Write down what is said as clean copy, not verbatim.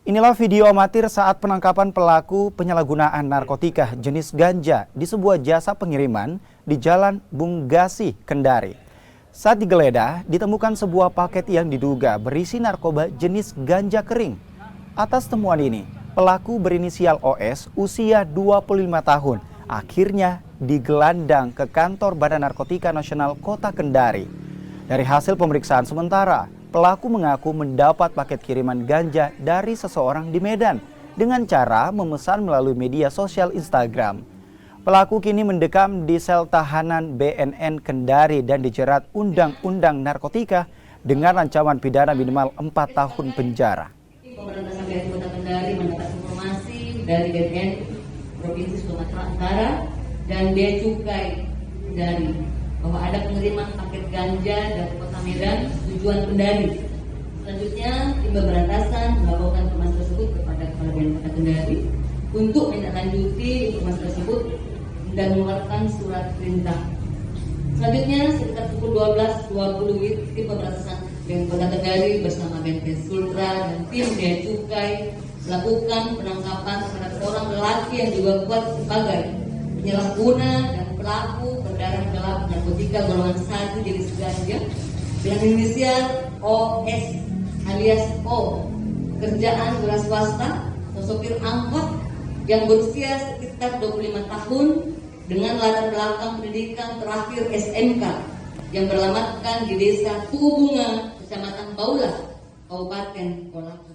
Inilah video amatir saat penangkapan pelaku penyalahgunaan narkotika jenis ganja di sebuah jasa pengiriman di Jalan Bunggasi, Kendari. Saat digeledah, ditemukan sebuah paket yang diduga berisi narkoba jenis ganja kering. Atas temuan ini, pelaku berinisial OS usia 25 tahun akhirnya digelandang ke kantor Badan Narkotika Nasional Kota Kendari. Dari hasil pemeriksaan sementara, pelaku mengaku mendapat paket kiriman ganja dari seseorang di Medan dengan cara memesan melalui media sosial Instagram. Pelaku kini mendekam di sel tahanan BNN Kendari dan dijerat Undang-Undang Narkotika dengan ancaman pidana minimal 4 tahun penjara. Pemberantasan BNN Kota Kendari mendapat informasi dari BNN Provinsi Sumatera Utara dan Bea Cukai Kendari bahwa ada pengiriman paket ganja dari Kota Medan tujuan Kendari. Selanjutnya, tim pemberantasan melaporkan informasi tersebut kepada Kepala BNN Kota Kendari untuk menindaklanjuti informasi tersebut dan mengeluarkan surat perintah. Selanjutnya, sekitar pukul 12.20 tim pemberantasan BNN Kota Kendari bersama BNN Sultra dan tim Bea Cukai melakukan penangkapan terhadap seorang lelaki yang juga kuat sebagai penyalahguna dan pelaku peredaran gelap narkotika golongan 1 jenis ganja dengan inisial OS alias O, kerjaan wira swasta atau sopir angkot yang berusia sekitar 25 tahun dengan latar belakang pendidikan terakhir SMK yang beralamatkan di Desa Tugu Bunga, Kecamatan Baula, Kabupaten Kolaka.